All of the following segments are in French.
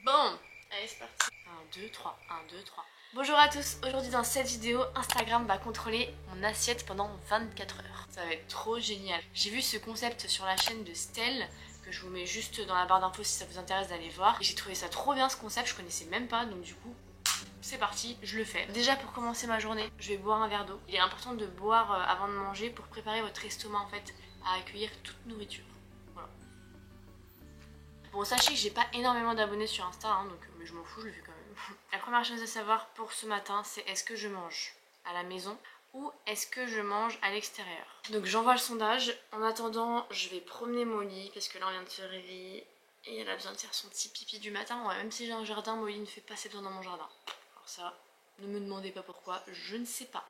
Bon, allez c'est parti. 1, 2, 3, 1, 2, 3. Bonjour à tous, aujourd'hui dans cette vidéo, Instagram va contrôler mon assiette pendant 24 heures. Ça va être trop génial. J'ai vu ce concept sur la chaîne de Stell, que je vous mets juste dans la barre d'infos si ça vous intéresse d'aller voir. Et j'ai trouvé ça trop bien ce concept, je connaissais même pas, donc du coup, c'est parti, je le fais. Déjà pour commencer ma journée, je vais boire un verre d'eau. Il est important de boire avant de manger pour préparer votre estomac en fait à accueillir toute nourriture. Voilà. Bon, sachez que j'ai pas énormément d'abonnés sur Insta, hein, donc mais je m'en fous, je le fais quand même. La première chose à savoir pour ce matin, c'est est-ce que je mange à la maison ou est-ce que je mange à l'extérieur. Donc j'envoie le sondage. En attendant, je vais promener Molly parce que là on vient de se réveiller et elle a besoin de faire son petit pipi du matin. Ouais, même si j'ai un jardin, Molly ne fait pas ses besoins dans mon jardin. Alors ça, ne me demandez pas pourquoi, je ne sais pas.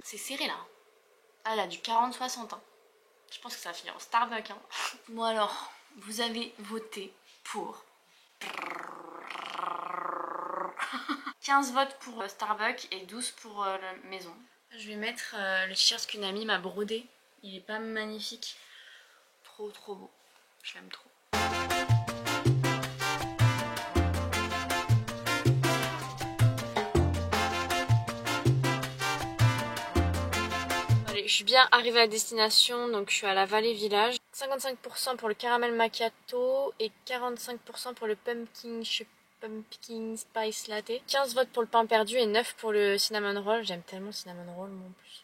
C'est serré là. Ah, elle a du 40-60 ans. Je pense que ça va finir en Starbucks. Hein. Bon alors, vous avez voté pour 15 votes pour Starbucks et 12 pour la maison. Je vais mettre le t-shirt qu'une amie m'a brodé. Il est pas magnifique. Trop beau. Je l'aime trop. Allez, je suis bien arrivée à destination, donc je suis à la Vallée Village. 55% pour le caramel macchiato et 45% pour le pumpkin spice latte. 15 votes pour le pain perdu et 9 pour le cinnamon roll. J'aime tellement le cinnamon roll moi en plus.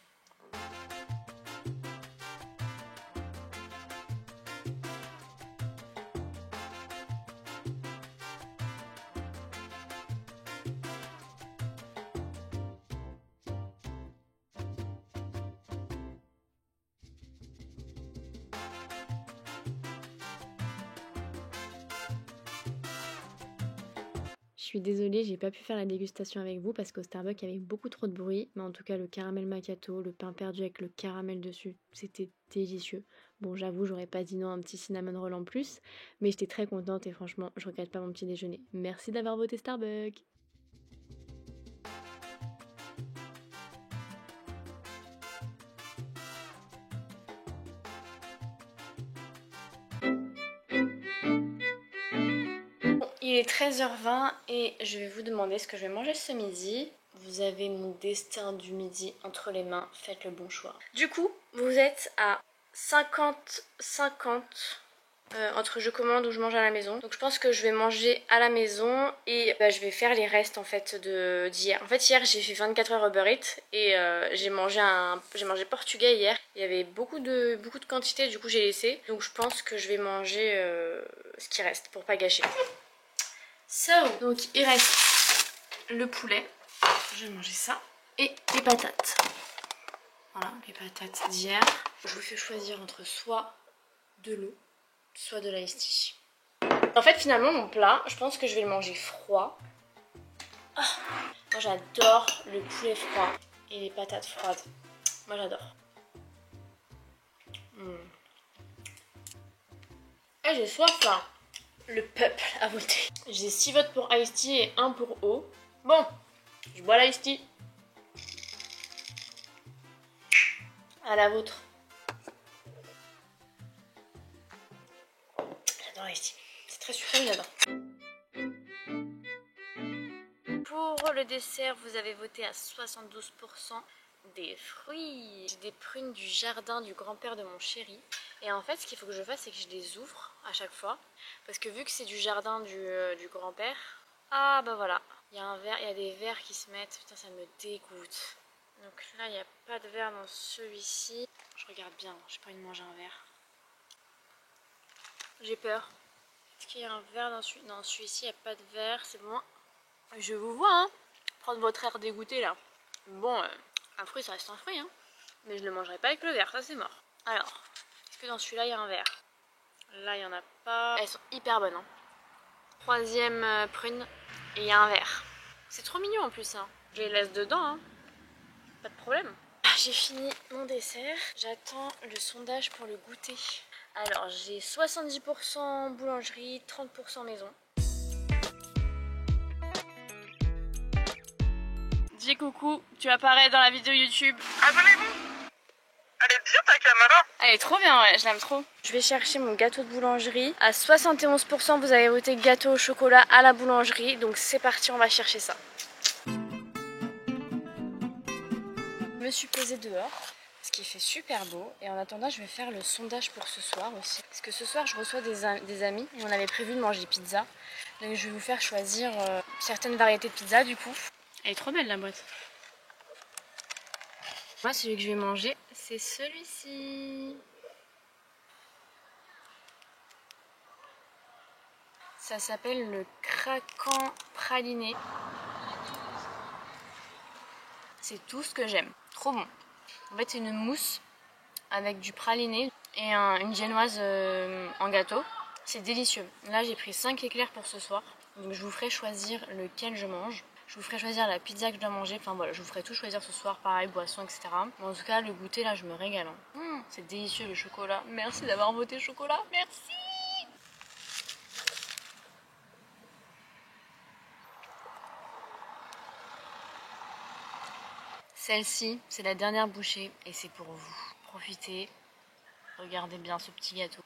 Je suis désolée, j'ai pas pu faire la dégustation avec vous parce qu'au Starbucks il y avait beaucoup trop de bruit. Mais en tout cas, le caramel macchiato, le pain perdu avec le caramel dessus, c'était délicieux. Bon, j'avoue, j'aurais pas dit non à un petit cinnamon roll en plus. Mais j'étais très contente et franchement, je regrette pas mon petit déjeuner. Merci d'avoir voté Starbucks. Il est 13h20 et je vais vous demander ce que je vais manger ce midi. Vous avez mon destin du midi entre les mains, faites le bon choix. Du coup, vous êtes à 50-50 entre je commande ou je mange à la maison. Donc je pense que je vais manger à la maison et je vais faire les restes en fait d'hier. En fait hier j'ai fait 24 heures Uber Eats et j'ai mangé portugais hier. Il y avait beaucoup de quantité, du coup j'ai laissé. Donc je pense que je vais manger ce qui reste pour pas gâcher. Donc il reste le poulet, je vais manger ça, et les patates. Voilà, les patates d'hier. Je vous fais choisir entre soit de l'eau, soit de l'ice tea. En fait finalement mon plat, je pense que je vais le manger froid. Oh, moi j'adore le poulet froid et les patates froides. Moi j'adore. Et j'ai soif là. Le peuple a voté. J'ai 6 votes pour Ice Tea et 1 pour eau. Bon, je bois l'Ice Tea. À la vôtre. J'adore l'Ice Tea. C'est très sucré, j'adore. Pour le dessert, vous avez voté à 72% des fruits. J'ai des prunes du jardin du grand-père de mon chéri. Et en fait, ce qu'il faut que je fasse, c'est que je les ouvre à chaque fois. Parce que vu que c'est du jardin du grand-père, ah bah voilà, il y a des vers qui se mettent, putain ça me dégoûte. Donc là, il n'y a pas de verre dans celui-ci. Je regarde bien, j'ai pas envie de manger un verre. J'ai peur. Est-ce qu'il y a un verre dans celui-ci? Non, celui-ci, il n'y a pas de verre, c'est bon. Je vous vois, hein, prendre votre air dégoûté là. Bon, un fruit, ça reste un fruit, hein. Mais je ne le mangerai pas avec le verre, ça c'est mort. Alors, est-ce que dans celui-là, il y a un verre? Là, il n'y en a pas. Elles sont hyper bonnes. Hein. Troisième prune, et il y a un verre. C'est trop mignon en plus. Hein. Je les laisse dedans. Hein. Pas de problème. J'ai fini mon dessert. J'attends le sondage pour le goûter. Alors, j'ai 70% boulangerie, 30% maison. Dis coucou, tu apparais dans la vidéo YouTube. Abonnez-vous. Allez, sur ta caméra. Elle est trop bien, ouais, je l'aime trop. Je vais chercher mon gâteau de boulangerie. À 71%, vous avez voté gâteau au chocolat à la boulangerie. Donc c'est parti, on va chercher ça. Je me suis posée dehors parce qu'il fait super beau. Et en attendant, je vais faire le sondage pour ce soir aussi. Parce que ce soir, je reçois des amis. Et on avait prévu de manger pizza. Donc je vais vous faire choisir certaines variétés de pizza du coup. Elle est trop belle la boîte. Moi, celui que je vais manger, c'est celui-ci. Ça s'appelle le craquant praliné. C'est tout ce que j'aime. Trop bon. En fait, c'est une mousse avec du praliné et une génoise en gâteau. C'est délicieux. Là, j'ai pris 5 éclairs pour ce soir. Donc, je vous ferai choisir lequel je mange. Je vous ferai choisir la pizza que je dois manger. Enfin voilà, je vous ferai tout choisir ce soir, pareil, boisson, etc. Mais en tout cas, le goûter, là, je me régale. C'est délicieux le chocolat. Merci d'avoir voté chocolat. Merci. Celle-ci, c'est la dernière bouchée et c'est pour vous. Profitez. Regardez bien ce petit gâteau.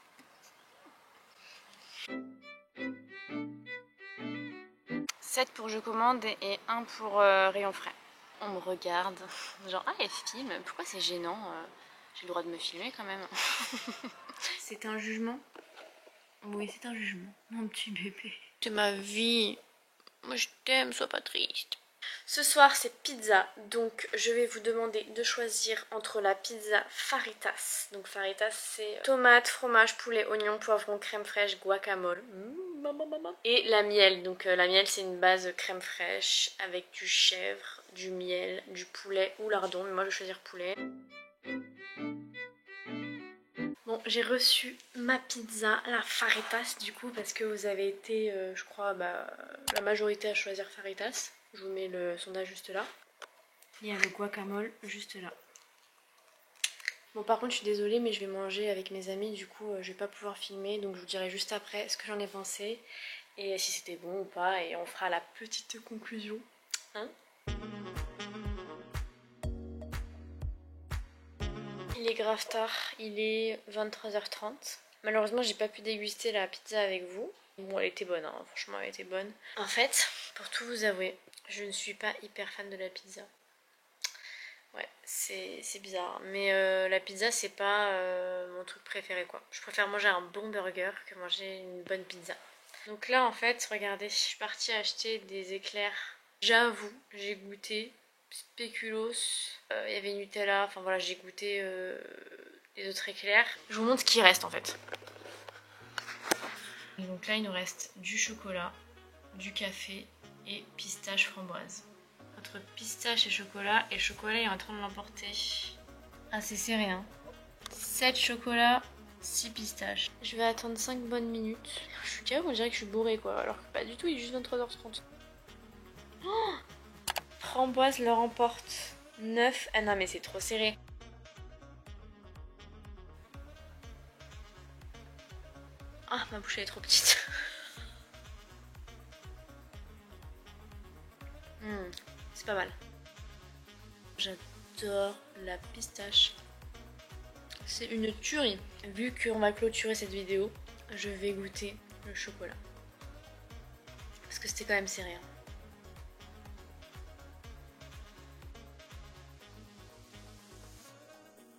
7 pour je commande et 1 pour rayon frais. On me regarde, genre ah elle filme, pourquoi c'est gênant, j'ai le droit de me filmer quand même. C'est un jugement? Oui c'est un jugement, mon petit bébé. C'est ma vie, moi je t'aime, sois pas triste. Ce soir c'est pizza, donc je vais vous demander de choisir entre la pizza Faritas. Donc Faritas c'est tomate, fromage, poulet, oignon, poivron, crème fraîche, guacamole. Et la miel, donc la miel c'est une base crème fraîche avec du chèvre, du miel, du poulet ou lardon, mais moi je vais choisir poulet. Bon, j'ai reçu ma pizza, la Faritas du coup, parce que vous avez été, je crois, la majorité à choisir Faritas. Je vous mets le sondage juste là. Il y a le guacamole juste là. Bon par contre je suis désolée mais je vais manger avec mes amis, du coup je vais pas pouvoir filmer, donc je vous dirai juste après ce que j'en ai pensé et si c'était bon ou pas, et on fera la petite conclusion. Hein? Il est grave tard, il est 23h30. Malheureusement j'ai pas pu déguster la pizza avec vous. Bon elle était bonne, hein. Franchement elle était bonne. En fait, pour tout vous avouer, je ne suis pas hyper fan de la pizza. Ouais, c'est bizarre. Mais la pizza, c'est pas mon truc préféré, quoi. Je préfère manger un bon burger que manger une bonne pizza. Donc là, en fait, regardez, je suis partie acheter des éclairs. J'avoue, j'ai goûté spéculoos. Il y avait Nutella. Enfin voilà, j'ai goûté les autres éclairs. Je vous montre ce qui reste, en fait. Et donc là, il nous reste du chocolat, du café et pistache framboise. Entre pistache et chocolat est en train de l'emporter. Ah c'est serré hein. 7 chocolats, 6 pistaches. Je vais attendre 5 bonnes minutes. Je suis déjà, on dirait que je suis bourrée quoi, alors que pas du tout, il est juste 23h30. Oh, framboise le remporte. 9. Ah non mais c'est trop serré. Ah ma bouche elle est trop petite. C'est pas mal. J'adore la pistache. C'est une tuerie. Vu qu'on va clôturer cette vidéo, je vais goûter le chocolat. Parce que c'était quand même serré.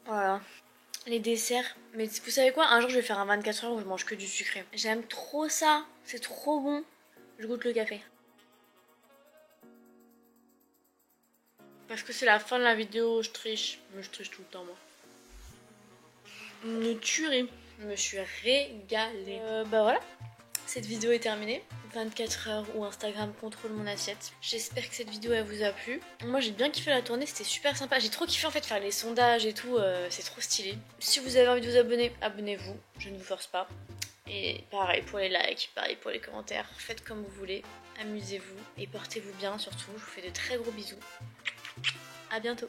Voilà. Les desserts. Mais vous savez quoi? Un jour je vais faire un 24 heures où je mange que du sucré. J'aime trop ça. C'est trop bon. Je goûte le café. Parce que c'est la fin de la vidéo, je triche. Mais je triche tout le temps moi. Une tuerie. Je me suis régalée. Bah voilà. Cette vidéo est terminée. 24 heures où Instagram contrôle mon assiette. J'espère que cette vidéo elle vous a plu. Moi j'ai bien kiffé la tournée, c'était super sympa. J'ai trop kiffé en fait faire les sondages et tout, c'est trop stylé. Si vous avez envie de vous abonner, abonnez-vous. Je ne vous force pas. Et pareil pour les likes, pareil pour les commentaires. Faites comme vous voulez. Amusez-vous et portez-vous bien surtout. Je vous fais de très gros bisous. À bientôt.